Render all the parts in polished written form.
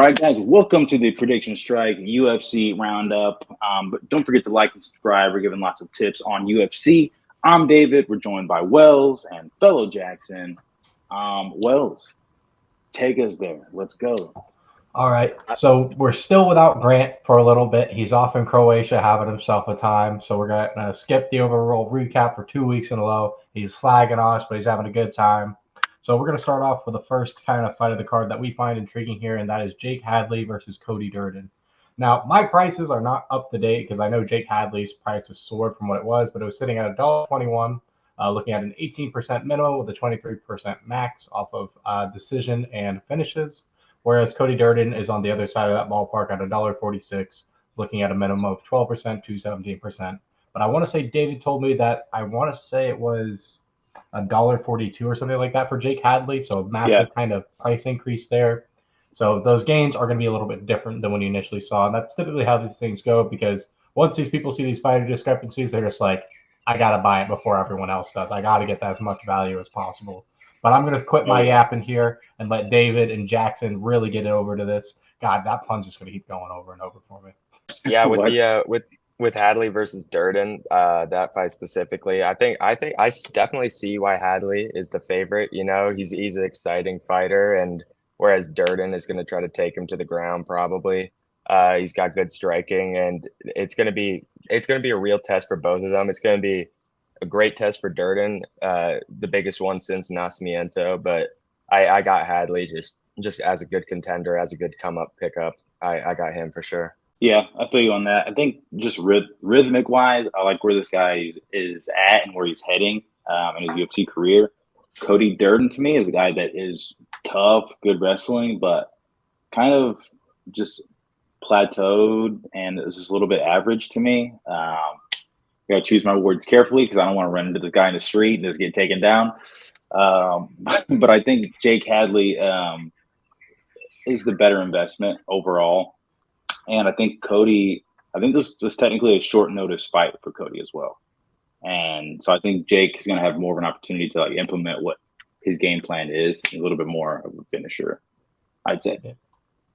right, guys, welcome to the Prediction Strike UFC Roundup. But don't forget to like and subscribe. We're giving lots of tips on UFC. I'm David. We're joined by Wells and fellow Jackson. Wells, take us there. Let's go. All right. So we're still without Grant for a little bit. He's off in Croatia having himself a time. So we're going to skip the overall recap for 2 weeks in a row. He's slagging us, but he's having a good time. So we're going to start off with the first kind of fight of the card that we find intriguing here, and that is Jake Hadley versus Cody Durden. Now, my prices are not up to date because I know Jake Hadley's price has soared from what it was, but it was sitting at $1.21, looking at an 18% minimum with a 23% max off of decision and finishes. Whereas Cody Durden is on the other side of that ballpark at $1.46, looking at a minimum of 12% to 17%. But I want to say David told me that I want to say it was $1.42 or something like that for Jake Hadley. So a massive kind of price increase there. So those gains are going to be a little bit different than when you initially saw. And that's typically how these things go, because once these people see these fighter discrepancies, they're just like, I got to buy it before everyone else does. I got to get as much value as possible. But I'm going to quit my yapping here and let David and Jackson really get it over to this. God, that pun's just going to keep going over and over for me. Yeah, with Hadley versus Durden, that fight specifically, I definitely see why Hadley is the favorite. You know, he's an exciting fighter, and whereas Durden is going to try to take him to the ground probably. He's got good striking, and it's going to be a real test for both of them. It's going to be a great test for Durden, the biggest one since Nascimento, but I got Hadley just as a good contender, as a good come-up pickup. I got him for sure. Yeah, I feel you on that. I think just rhythmic-wise, I like where this guy is at and where he's heading in his UFC career. Cody Durden, to me, is a guy that is tough, good wrestling, but kind of just plateaued and is just a little bit average to me. I got to choose my words carefully because I don't want to run into this guy in the street and just get taken down. But I think Jake Hadley is the better investment overall. And I think this was technically a short notice fight for Cody as well. And so I think Jake is going to have more of an opportunity to implement what his game plan is, a little bit more of a finisher, I'd say.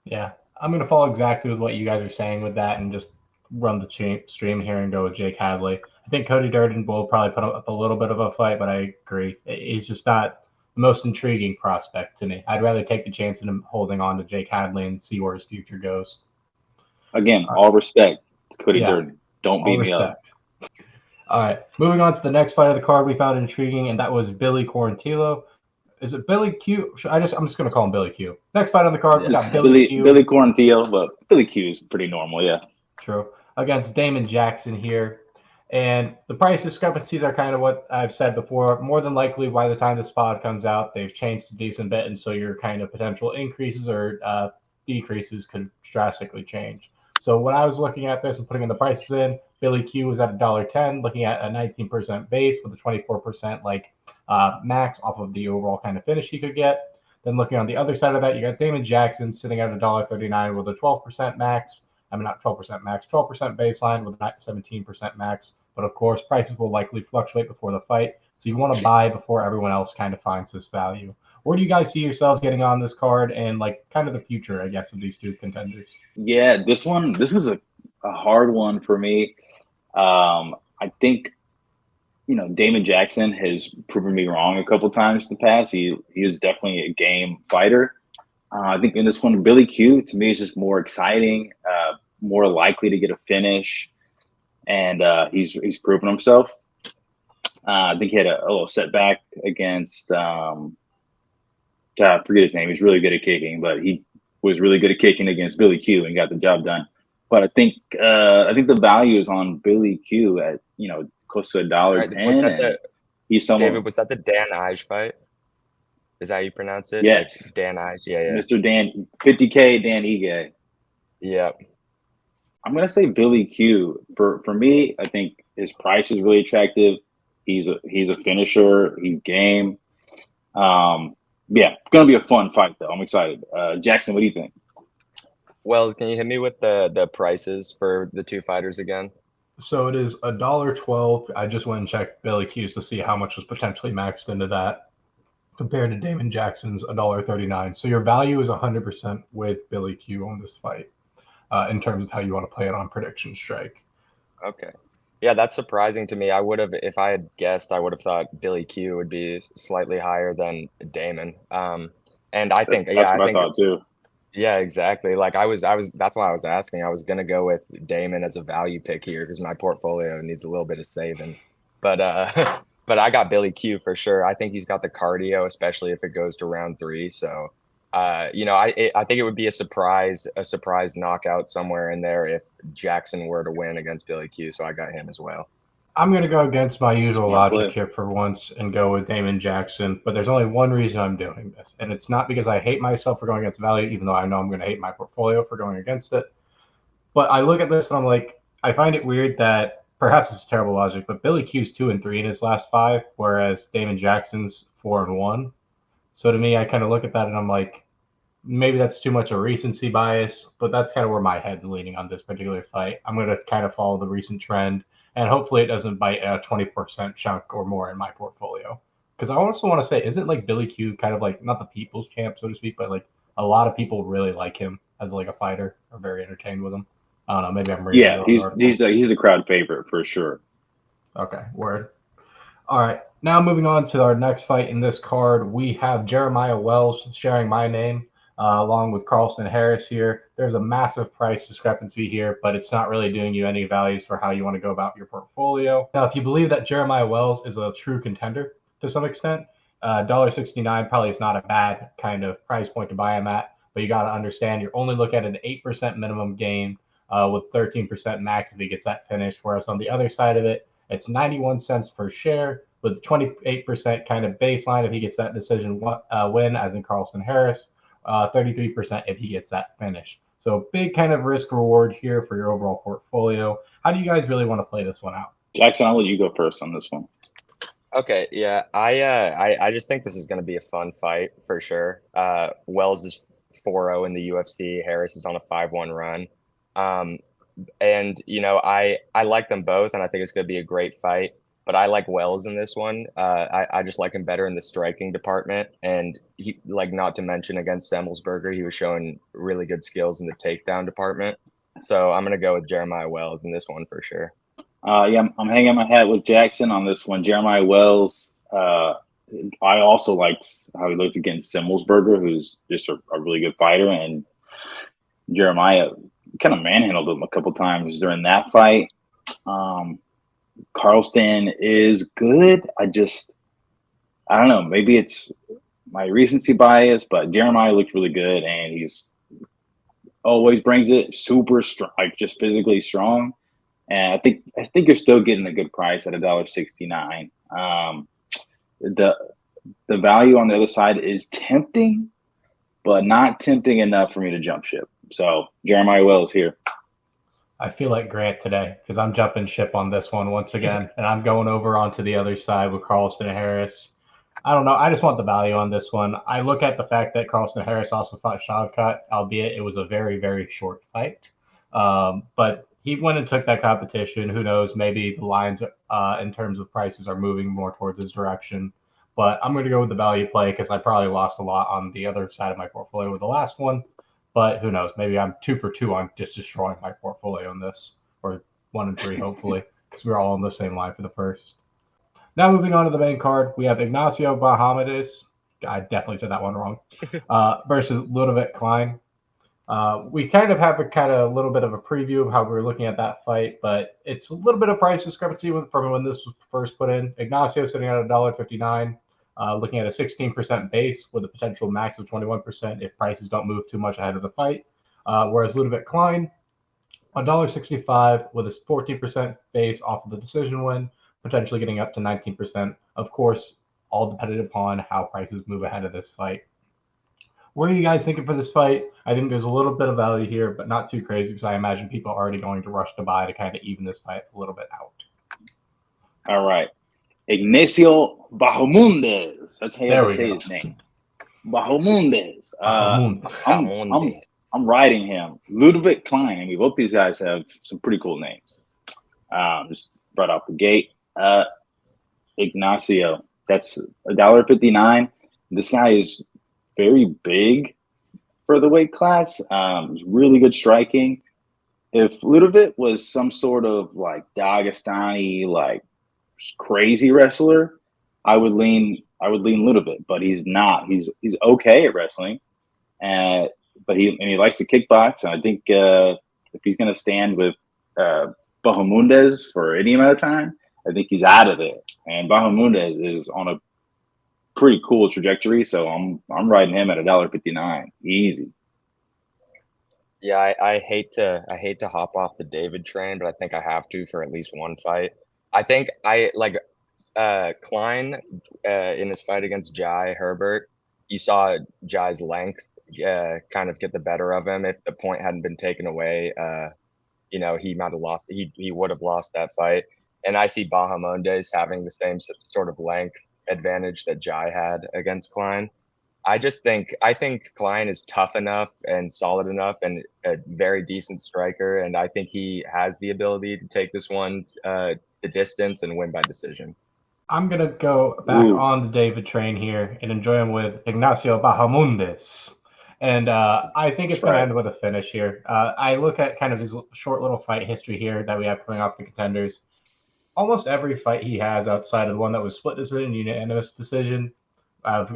Yeah, I'm going to follow exactly with what you guys are saying with that and just run the stream here and go with Jake Hadley. I think Cody Durden will probably put up a little bit of a fight, but I agree. He's just not the most intriguing prospect to me. I'd rather take the chance in him holding on to Jake Hadley and see where his future goes. Again, all respect to Cody Durden. Don't beat me up. All right, moving on to the next fight of the card we found intriguing, and that was Billy Quarantillo. Is it Billy Q? I'm just going to call him Billy Q. Next fight on the card, we got Billy Q. Billy Quarantillo, but Billy Q is pretty normal, yeah. True. Against Damon Jackson here. And the price discrepancies are kind of what I've said before. More than likely, by the time this pod comes out, they've changed a decent bit, and so your kind of potential increases or decreases could drastically change. So when I was looking at this and putting in the prices in, Billy Q was at $1.10, looking at a 19% base with a 24% max off of the overall kind of finish he could get. Then looking on the other side of that, you got Damon Jackson sitting at $1.39 with a 12% max. I mean, not 12% max, 12% baseline with a 17% max. But of course, prices will likely fluctuate before the fight. So you want to buy before everyone else kind of finds this value. Where do you guys see yourselves getting on this card and kind of the future, I guess, of these two contenders? Yeah, this is a hard one for me. I think, Damon Jackson has proven me wrong a couple times in the past. He is definitely a game fighter. I think in this one, Billy Q, to me, is just more exciting, more likely to get a finish, and he's proven himself. I think he had a little setback against I forget his name. He's really good at kicking, but he was really good at kicking against Billy Q and got the job done. But I think the value is on Billy Q at close to $1.10. He's someone. David, was that the Dan Ige fight? Is that how you pronounce it? Yes, Dan Ige. Yeah. Mr. Dan 50K Dan Ige. Yep. I'm gonna say Billy Q. For me, I think his price is really attractive. He's a finisher. He's game. Yeah, it's gonna be a fun fight though. I'm excited. Jackson, what do you think? Wells, can you hit me with the prices for the two fighters again? So it is $1.12. I just went and checked Billy Q's to see how much was potentially maxed into that. compared to Damon Jackson's $1.39. So your value is 100% with Billy Q on this fight in terms of how you want to play it on Prediction Strike. Okay. Yeah, that's surprising to me. I would have, if I had guessed, I would have thought Billy Q would be slightly higher than Damon. And I think, That's what I thought too. yeah, exactly. Like that's why I was asking. I was gonna go with Damon as a value pick here because my portfolio needs a little bit of saving. But but I got Billy Q for sure. I think he's got the cardio, especially if it goes to round 3. So I think it would be a surprise knockout somewhere in there if Jackson were to win against Billy Q. So I got him as well. I'm going to go against my usual Smart logic play. here for once and go with Damon Jackson, but there's only one reason I'm doing this, and it's not because I hate myself for going against value, even though I know I'm going to hate my portfolio for going against it. But I look at this and I'm like, I find it weird that perhaps it's terrible logic, but Billy Q's 2-3 in his last 5, whereas Damon Jackson's 4-1. So to me, I kind of look at that and I'm like, maybe that's too much a recency bias, but that's kind of where my head's leaning on this particular fight. I'm going to kind of follow the recent trend, and hopefully it doesn't bite a 20% chunk or more in my portfolio. Because I also want to say, isn't like Billy Q kind of like not the people's champ, so to speak, but like a lot of people really like him as like a fighter, are very entertained with him. I don't know. Maybe I'm reading Yeah, the wrong article. he's the crowd favorite for sure. Okay, word. All right, now moving on to our next fight in this card, we have Jeremiah Wells sharing my name along with Carlston Harris here. There's a massive price discrepancy here, but it's not really doing you any values for how you want to go about your portfolio. Now, if you believe that Jeremiah Wells is a true contender to some extent, $1.69 probably is not a bad kind of price point to buy him at, but you got to understand you're only looking at an 8% minimum gain with 13% max if he gets that finished, whereas on the other side of it, it's 91 cents per share with 28% kind of baseline if he gets that decision win, as in Carlston Harris, 33% if he gets that finish. So big kind of risk reward here for your overall portfolio. How do you guys really want to play this one out? Jackson, I'll let you go first on this one. Okay, yeah, I just think this is going to be a fun fight for sure. Wells is 4-0 in the UFC. Harris is on a 5-1 run. And I like them both, and I think it's going to be a great fight. But I like Wells in this one. I just like him better in the striking department, and he, like, not to mention against Semmelsberger, he was showing really good skills in the takedown department. So I'm going to go with Jeremiah Wells in this one for sure. Yeah, I'm hanging my hat with Jackson on this one. Jeremiah Wells. I also liked how he looked against Semmelsberger, who's just a really good fighter, and Jeremiah kind of manhandled him a couple times during that fight. Carlston is good. I don't know. Maybe it's my recency bias, but Jeremiah looked really good, and he's always brings it super strong, like just physically strong. And I think you're still getting a good price at $1.69. The value on the other side is tempting, but not tempting enough for me to jump ship. So Jeremiah Wells here. I feel like Grant today because I'm jumping ship on this one once again, and I'm going over onto the other side with Carlston Harris. I don't know. I just want the value on this one. I look at the fact that Carlston Harris also fought Shavkat, albeit it was a very, very short fight. But he went and took that competition. Who knows? Maybe the lines in terms of prices are moving more towards his direction. But I'm going to go with the value play because I probably lost a lot on the other side of my portfolio with the last one. But who knows? Maybe I'm 2 for 2 on just destroying my portfolio in this, or 1 and 3, hopefully, because we're all on the same line for the first. Now moving on to the main card, we have Ignacio Bahamondes. I definitely said that one wrong. Versus Ludovic Klein. We kind of have a little bit of a preview of how we were looking at that fight, but it's a little bit of price discrepancy from when this was first put in. Ignacio sitting at $1.59. Looking at a 16% base with a potential max of 21% if prices don't move too much ahead of the fight. Whereas Ludovic Klein, $1.65 with a 14% base off of the decision win, potentially getting up to 19%. Of course, all dependent upon how prices move ahead of this fight. What are you guys thinking for this fight? I think there's a little bit of value here, but not too crazy because I imagine people are already going to rush to buy to kind of even this fight a little bit out. All right. Ignacio Bahamondes. That's how you have to say his name. Bahamondes. I'm riding him. Ludovic Klein. I mean, both these guys have some pretty cool names. Just right off the gate. Ignacio. That's $1.59. This guy is very big for the weight class. He's really good striking. If Ludovic was some sort of like Dagestani, like crazy wrestler, I would lean Ludovic, but he's not. He's okay at wrestling, but he likes to kickbox. And I think if he's going to stand with Bahamundez for any amount of time, I think he's out of it. And Bahamundez is on a pretty cool trajectory, so I'm riding him at $1.59, easy. Yeah, I hate to hop off the David train, but I think I have to for at least one fight. I think I like Klein in his fight against Jai Herbert. You saw Jai's length kind of get the better of him. If the point hadn't been taken away, he might have lost. He would have lost that fight. And I see Bahamondes having the same sort of length advantage that Jai had against Klein. I think Klein is tough enough and solid enough and a very decent striker, and I think he has the ability to take this one the distance and win by decision. I'm going to go back on the David train here and enjoy him with Ignacio Bahamondes. And I think it's going to end with a finish here. I look at kind of his short little fight history here that we have coming off the contenders. Almost every fight he has outside of the one that was split decision, unanimous decision, I've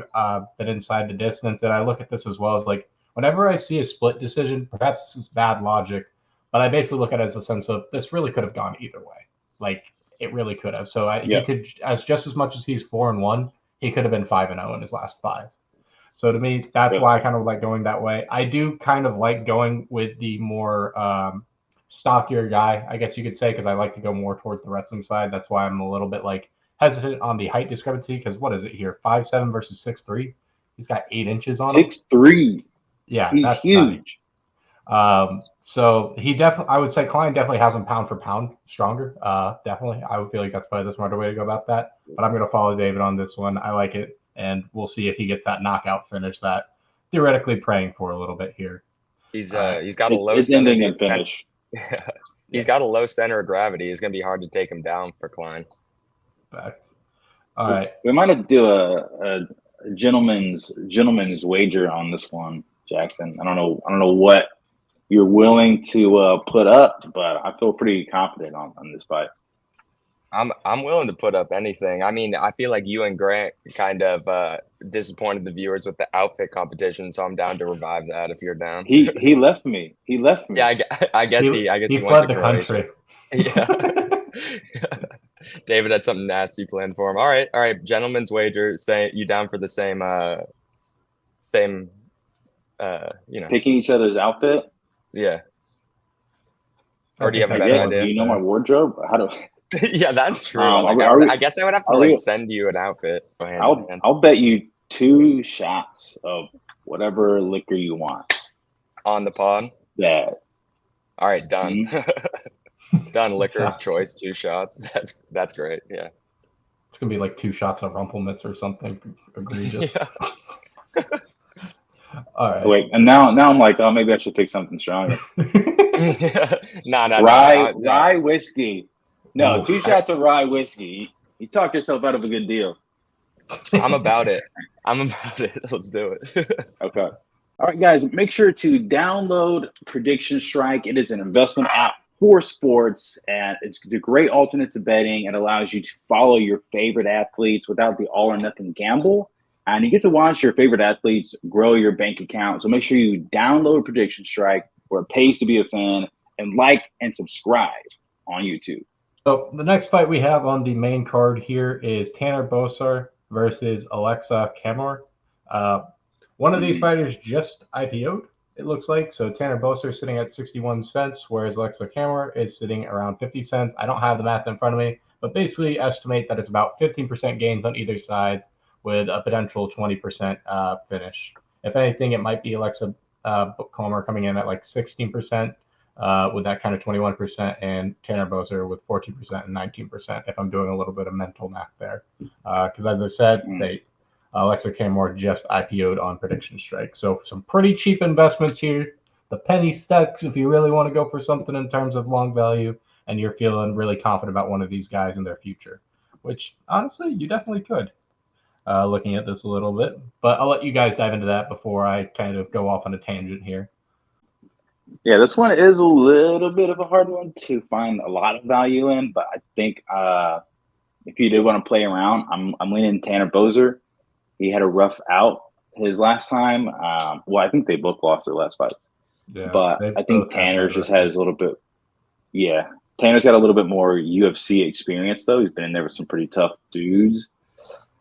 been inside the distance. And I look at this as well as like whenever I see a split decision, perhaps this is bad logic, but I basically look at it as a sense of this really could have gone either way. Like it really could have. So he could, just as much as he's 4-1, he could have been 5-0 in his last 5. So to me, that's why I kind of like going that way. I do kind of like going with the more stockier guy, I guess you could say, because I like to go more towards the wrestling side. That's why I'm a little bit like hesitant on the height discrepancy, because what is it here? 5'7" versus 6'3". He's got 8 inches on him. 6'3". Yeah, he's that's huge. So he definitely, I would say Klein definitely has him pound for pound stronger. Definitely, I would feel like that's probably the smarter way to go about that. But I'm going to follow David on this one. I like it, and we'll see if he gets that knockout finish that theoretically praying for a little bit here. He's got a low ending and finish. Yeah. He's got a low center of gravity. It's going to be hard to take him down for Klein. Fact. All right. We might have to do a gentleman's wager on this one, Jackson. I don't know what you're willing to put up, but I feel pretty confident on this fight. I'm willing to put up anything. I mean, I feel like you and Grant kind of disappointed the viewers with the outfit competition, so I'm down to revive that if you're down. He left me. Yeah, I guess he fled went to the Croatia. country. Yeah. David had something nasty planned for him. All right. Gentleman's wager. Say you down for the same picking each other's outfit. Yeah. Or do you have a better idea? Do you know my wardrobe? How do? Yeah, that's true. I guess I would have to send you an outfit. I'll bet you 2 shots of whatever liquor you want on the pod. Yeah. All right, done. Done. Liquor of choice, 2 shots. That's great. Yeah. It's gonna be like 2 shots of Rumpelmitz or something egregious. Yeah. All right. Wait, and now I'm like, oh, maybe I should pick something stronger. No. Rye whiskey. No, 2 shots of rye whiskey. You talk yourself out of a good deal. I'm about it. Let's do it. Okay. All right, guys, make sure to download PredictionStrike. It is an investment app for sports, and it's a great alternate to betting. It allows you to follow your favorite athletes without the all-or-nothing gamble, and you get to watch your favorite athletes grow your bank account. So make sure you download PredictionStrike, where it pays to be a fan, and like and subscribe on YouTube. So the next fight we have on the main card here is Tanner Boser versus Alexa Kamor. One of these fighters just IPO'd, it looks like. So Tanner Boser is sitting at 61 cents, whereas Alexa Kamor is sitting around 50 cents. I don't have the math in front of me, but basically estimate that it's about 15% gains on either side with a potential 20% finish. If anything, it might be Alexa Kamor coming in at like 16%. With that kind of 21%, and Tanner Boser with 14% and 19%, if I'm doing a little bit of mental math there. Because as I said, Alexa Kamor just IPO'd on PredictionStrike. So some pretty cheap investments here. The penny stocks if you really want to go for something in terms of long value and you're feeling really confident about one of these guys in their future, which honestly, you definitely could. looking at this a little bit. But I'll let you guys dive into that before I kind of go off on a tangent here. Yeah, this one is a little bit of a hard one to find a lot of value in, but I think if you did want to play around, I'm leaning Tanner Boser. He had a rough out his last time. Well, I think they both lost their last fights. Yeah, but I think Tanner's just has a little bit. Yeah, Tanner's got a little bit more UFC experience, though. He's been in there with some pretty tough dudes.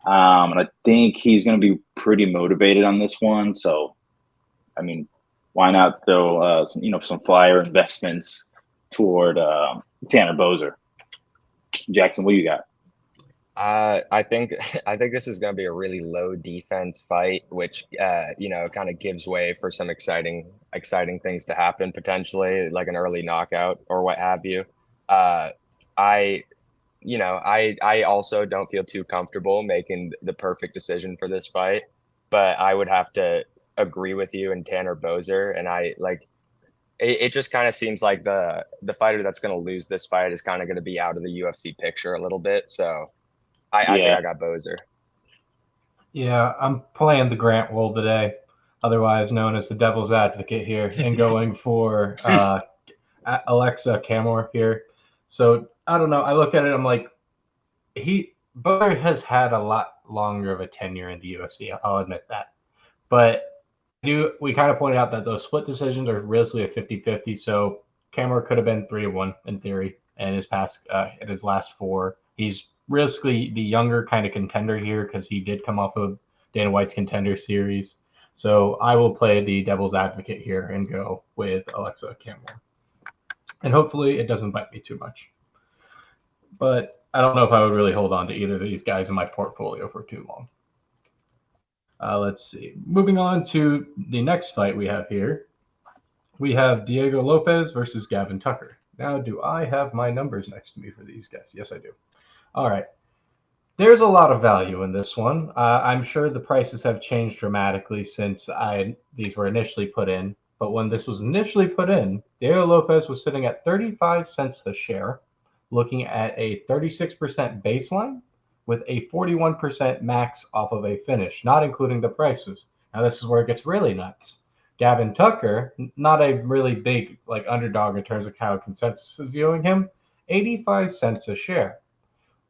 And I think he's going to be pretty motivated on this one. So, I mean, why not throw some flyer investments toward Tanner Boser? Jackson, what do you got? I think this is going to be a really low defense fight, which kind of gives way for some exciting things to happen potentially, like an early knockout or what have you. I also don't feel too comfortable making the perfect decision for this fight, but I would have to agree with you and Tanner Boser, and it just kind of seems like the fighter that's going to lose this fight is kind of going to be out of the UFC picture a little bit, so. I think I got Boser. Yeah, I'm playing the Grant role today, otherwise known as the devil's advocate here, and going for Alexa Camor here. So I don't know. I look at it, I'm like, Boser has had a lot longer of a tenure in the UFC. I'll admit that. But we kind of pointed out that those split decisions are really a 50-50. So Camor could have been 3-1 in theory in his last 4. He's realistically the younger kind of contender here because he did come off of Dana White's Contender Series. So I will play the devil's advocate here and go with Alexa Camor. And hopefully it doesn't bite me too much. But I don't know if I would really hold on to either of these guys in my portfolio for too long. Let's see. Moving on to the next fight we have here. We have Diego Lopez versus Gavin Tucker. Now, do I have my numbers next to me for these guys? Yes, I do. All right. There's a lot of value in this one. I'm sure the prices have changed dramatically since these were initially put in. But when this was initially put in, Diego Lopez was sitting at 35 cents a share, looking at a 36% baseline with a 41% max off of a finish, not including the prices. Now, this is where it gets really nuts. Gavin Tucker, not a really big underdog in terms of how consensus is viewing him, 85 cents a share,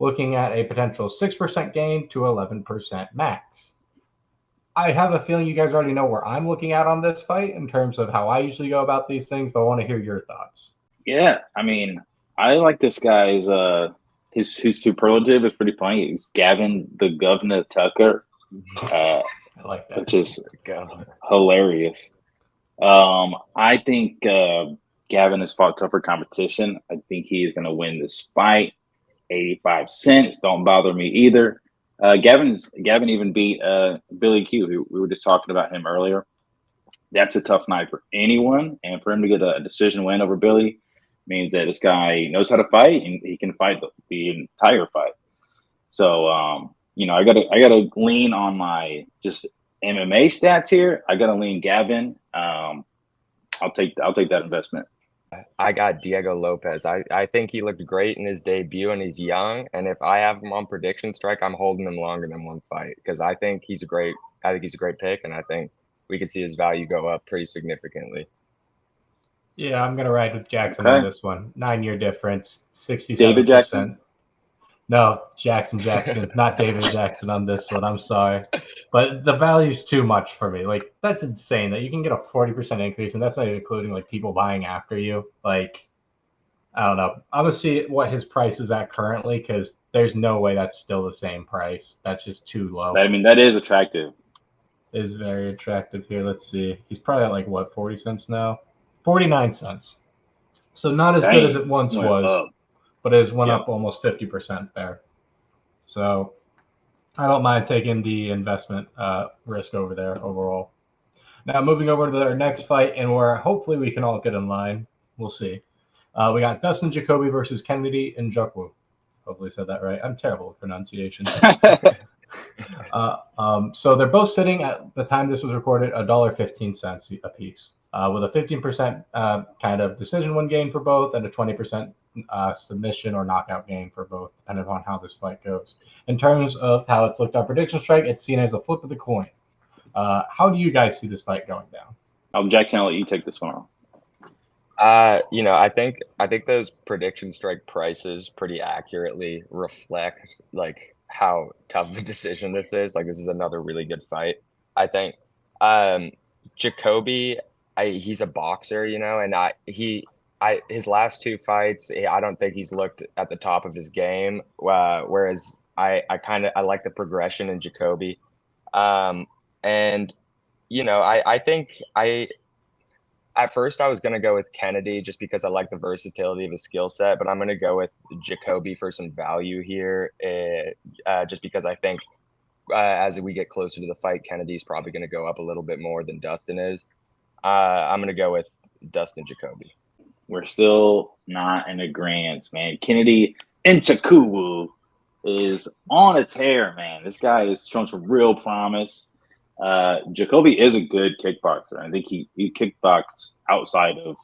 looking at a potential 6% gain to 11% max. I have a feeling you guys already know where I'm looking at on this fight in terms of how I usually go about these things, but I want to hear your thoughts. Yeah, I mean, I like this guy's his superlative is pretty funny. He's Gavin the Governor Tucker. I like that. Which is hilarious. I think Gavin has fought tougher competition. I think he is going to win this fight. 85 cents. Don't bother me either. Gavin even beat Billy Q, who we were just talking about him earlier. That's a tough night for anyone, and for him to get a decision win over Billy means that this guy knows how to fight and he can fight the entire fight. So, I gotta lean on my just MMA stats here. I gotta lean Gavin. I'll take that investment. I got Diego Lopez. I think he looked great in his debut, and he's young. And if I have him on PredictionStrike, I'm holding him longer than one fight because I think he's a great pick, and I think we could see his value go up pretty significantly. Yeah, I'm gonna ride with Jackson on this one. 9-year difference, 67%. David Jackson? No, Jackson, not David Jackson on this one. I'm sorry, but the value's too much for me. That's insane that you can get a 40% increase, and that's not even including people buying after you. I don't know. I'm gonna see what his price is at currently because there's no way that's still the same price. That's just too low. I mean, that is attractive. It is very attractive here. Let's see. He's probably at 40 cents now. 49 cents. So not as good as it once was. But it has went up almost 50% there. So I don't mind taking the investment risk over there overall. Now moving over to our next fight, and where hopefully we can all get in line. We'll see. We got Dustin Jacoby versus Kennedy Njoku. Hopefully I said that right. I'm terrible with pronunciation. So they're both sitting at the time this was recorded $1.15 a piece, with a 15% kind of decision win gain for both and a 20% submission or knockout game for both, depending on how this fight goes. In terms of how it's looked on PredictionStrike, it's seen as a flip of the coin. How do you guys see this fight going down? Jackson, I'll let you take this one on. I think those PredictionStrike prices pretty accurately reflect like how tough of a decision this is. Like, this is another really good fight. I think Jacoby, he's a boxer, and his last two fights, I don't think he's looked at the top of his game. Whereas I like the progression in Jacoby, and I think at first I was going to go with Kennedy just because I like the versatility of his skill set, but I'm going to go with Jacoby for some value here, just because I think as we get closer to the fight, Kennedy's probably going to go up a little bit more than Dustin is. I'm going to go with Dustin Jacoby. We're still not in agreement, man. Kennedy Nchukwu is on a tear, man. This guy is showing some real promise. Jacoby is a good kickboxer. I think he kickboxed outside of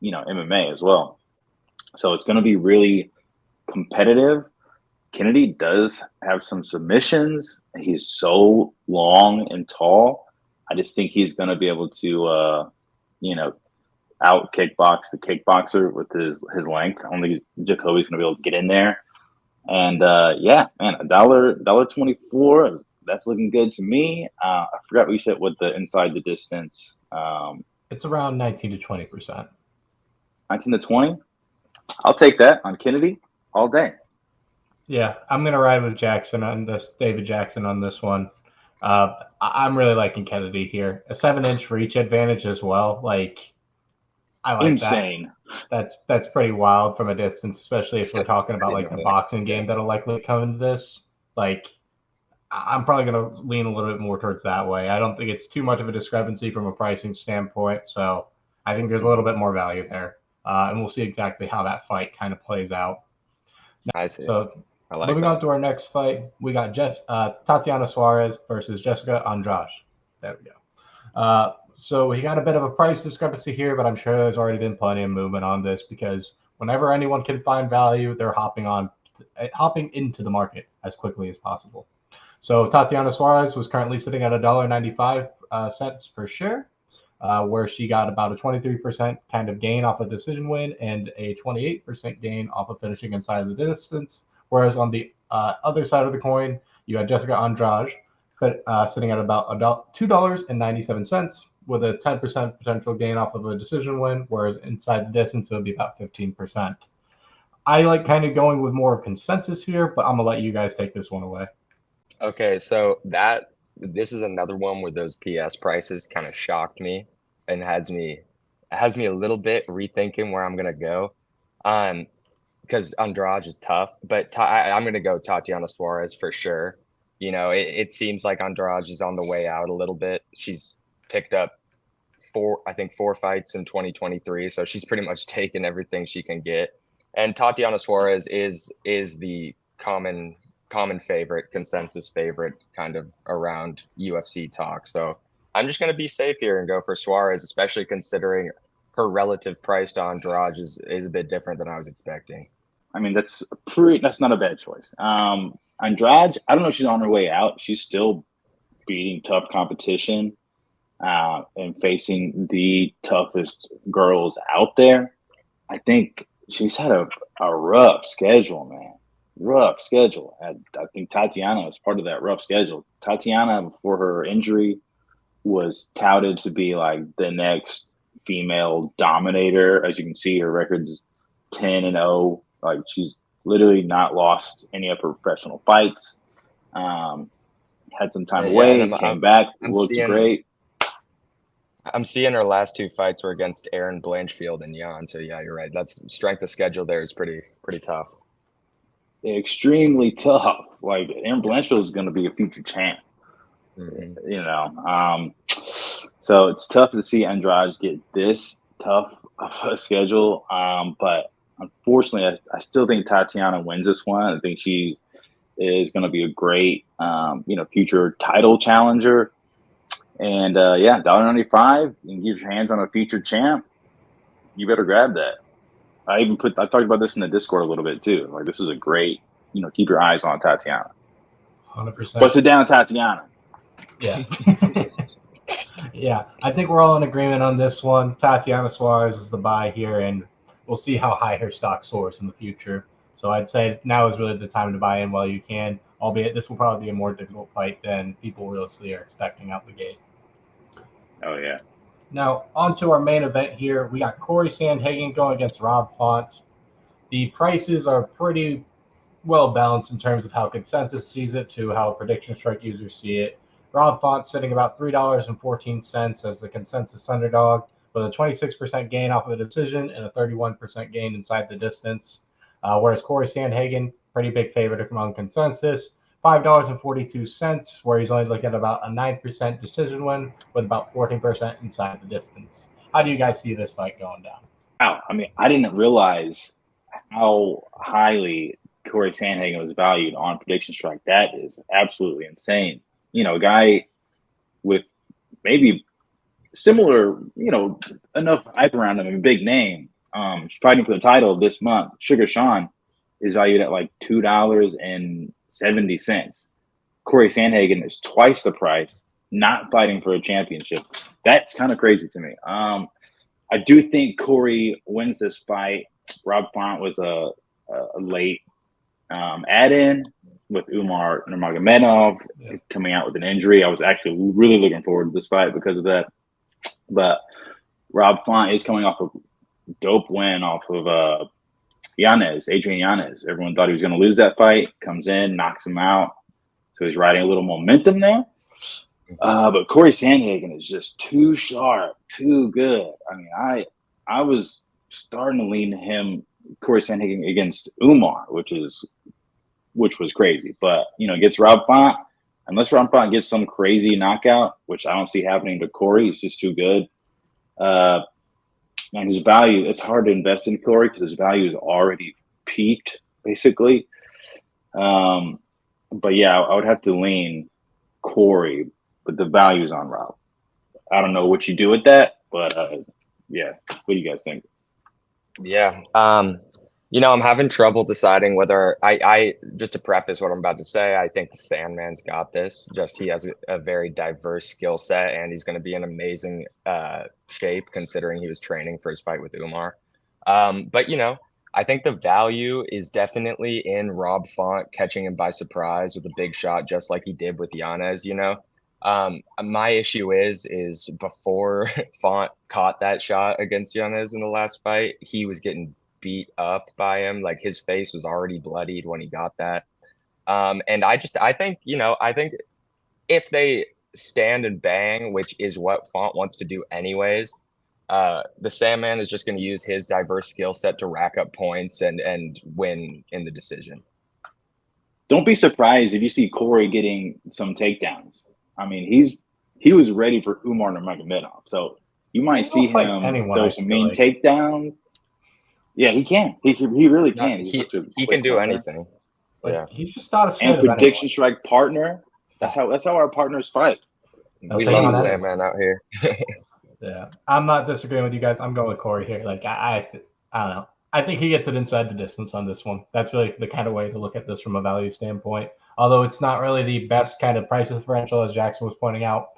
MMA as well. So it's going to be really competitive. Kennedy does have some submissions. He's so long and tall. I just think he's going to be able to out kickbox the kickboxer with his length. I don't think Jacoby's going to be able to get in there. And man, $1.24. That's looking good to me. I forgot what you said with the inside the distance. It's around 19 to 20%. 19 to 20? I'll take that on Kennedy all day. Yeah, I'm going to ride with Jackson on this, David Jackson on this one. I'm really liking Kennedy here. A 7-inch reach advantage as well. Like, I like insane. That's pretty wild from a distance, especially if we're talking about like the boxing game that'll likely come into this. Like, I'm probably going to lean a little bit more towards that way. I don't think it's too much of a discrepancy from a pricing standpoint. So I think there's a little bit more value there. And we'll see exactly how that fight kind of plays out. I see. So I moving on to our next fight, we got Tatiana Suarez versus Jessica Andrade. There we go. So we got a bit of a price discrepancy here, but I'm sure there's already been plenty of movement on this because whenever anyone can find value, they're hopping into the market as quickly as possible. So Tatiana Suarez was currently sitting at $1.95 per share, where she got about a 23% kind of gain off a decision win and a 28% gain off of finishing inside of the distance. Whereas on the other side of the coin, you had Jessica Andrade sitting at about $2.97 with a 10% potential gain off of a decision win, whereas inside the distance, it would be about 15%. I like kind of going with more of consensus here, but I'm going to let you guys take this one away. Okay, so this is another one where those PS prices kind of shocked me and has me a little bit rethinking where I'm going to go. Because Andrade is tough, but I'm going to go Tatiana Suarez for sure. It seems like Andrade is on the way out a little bit. She's picked up four fights in 2023, so she's pretty much taken everything she can get. And Tatiana Suarez is the common favorite, consensus favorite kind of around UFC talk. So I'm just going to be safe here and go for Suarez, especially considering her relative price to Andrade is a bit different than I was expecting. I mean, that's not a bad choice. Andrade, I don't know if she's on her way out. She's still beating tough competition and facing the toughest girls out there. I think she's had a rough schedule, man. Rough schedule. I think Tatiana is part of that rough schedule. Tatiana, before her injury, was touted to be like the next female dominator. As you can see, her record is 10-0. Like, she's literally not lost any of her professional fights. Had some time away, came back, looked great. I'm seeing her last two fights were against Erin Blanchfield and Jan. So yeah, you're right. That's strength of schedule there is pretty tough. Extremely tough. Like, Erin Blanchfield is going to be a future champ. Mm-hmm. So it's tough to see Andrade get this tough of a schedule. But unfortunately, I still think Tatiana wins this one. I think she is going to be a great, future title challenger. And $1.95, you can get your hands on a future champ. You better grab that. I talked about this in the Discord a little bit too. Like, this is a great, keep your eyes on Tatiana. 100%. Bust it down, Tatiana. Yeah. Yeah, I think we're all in agreement on this one. Tatiana Suarez is the buy here, and we'll see how high her stock soars in the future. So I'd say now is really the time to buy in while you can, albeit this will probably be a more difficult fight than people realistically are expecting out the gate. Oh, yeah. Now, on to our main event here. We got Corey Sandhagen going against Rob Font. The prices are pretty well balanced in terms of how consensus sees it to how PredictionStrike users see it. Rob Font sitting about $3.14 as the consensus underdog, with a 26% gain off of the decision and a 31% gain inside the distance. Whereas Corey Sandhagen, pretty big favorite among consensus, $5.42, where he's only looking at about a 9% decision win with about 14% inside the distance. How do you guys see this fight going down? Wow. I mean, I didn't realize how highly Corey Sandhagen was valued on PredictionStrike. That is absolutely insane. A guy with maybe similar, enough hype around him, a big name, fighting for the title this month. Sugar Sean is valued at like $2.70. Corey Sandhagen is twice the price, not fighting for a championship. That's kind of crazy to me. I do think Corey wins this fight. Rob Font was a late add-in with Umar Nurmagomedov coming out with an injury. I was actually really looking forward to this fight because of that. But Rob Font is coming off a dope win off of Adrian Yanez. Everyone thought he was going to lose that fight. Comes in, knocks him out. So he's riding a little momentum there. But Corey Sandhagen is just too sharp, too good. I mean, I was starting to lean him, Corey Sandhagen against Umar, which was crazy. But, against Rob Font, unless Rob Font gets some crazy knockout, which I don't see happening to Corey, he's just too good. And his value, it's hard to invest in Corey because his value is already peaked, basically. But yeah, I would have to lean Corey, but the value's on Rob. I don't know what you do with that, but yeah. What do you guys think? Yeah. I'm having trouble deciding whether I just to preface what I'm about to say, I think the Sandman's got this. Just he has a very diverse skill set, and he's going to be in amazing shape considering he was training for his fight with Umar. But I think the value is definitely in Rob Font catching him by surprise with a big shot, just like he did with Yanez. My issue is before Font caught that shot against Yanez in the last fight, he was getting beat up by him. Like, his face was already bloodied when he got that. And I think if they stand and bang, which is what Font wants to do anyways, the Sandman is just going to use his diverse skill set to rack up points and win in the decision. Don't be surprised if you see Corey getting some takedowns. I mean, he was ready for Umar Nurmagomedov, so you might see him throw some mean takedowns. Yeah, he can. He really can. He can do anything. Yeah, he's just not a and PredictionStrike partner. That's how our partners fight. We love the Sandman out here. Yeah, I'm not disagreeing with you guys. I'm going with Corey here. Like, I don't know. I think he gets it inside the distance on this one. That's really the kind of way to look at this from a value standpoint. Although it's not really the best kind of price differential, as Jackson was pointing out,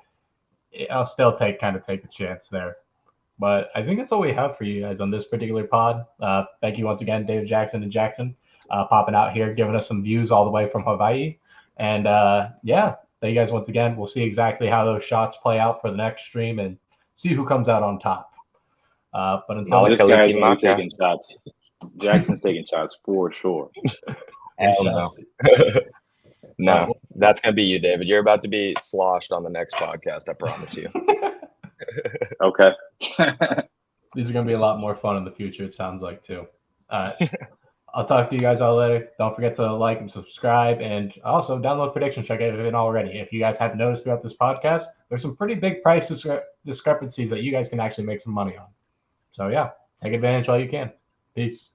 I'll still take a chance there. But I think that's all we have for you guys on this particular pod. Thank you once again, David Jackson and Jackson, popping out here, giving us some views all the way from Hawaii. And yeah, thank you guys once again. We'll see exactly how those shots play out for the next stream and see who comes out on top. But until this guy's taking shots. Jackson's taking shots for sure. No, that's going to be you, David. You're about to be sloshed on the next podcast, I promise you. Okay. These are going to be a lot more fun in the future, it sounds like, too. All right. I'll talk to you guys all later. Don't forget to like and subscribe, and also download PredictionStrike if you haven't already. If you guys have noticed throughout this podcast, there's some pretty big price discrepancies that you guys can actually make some money on. So, yeah, take advantage while you can. Peace.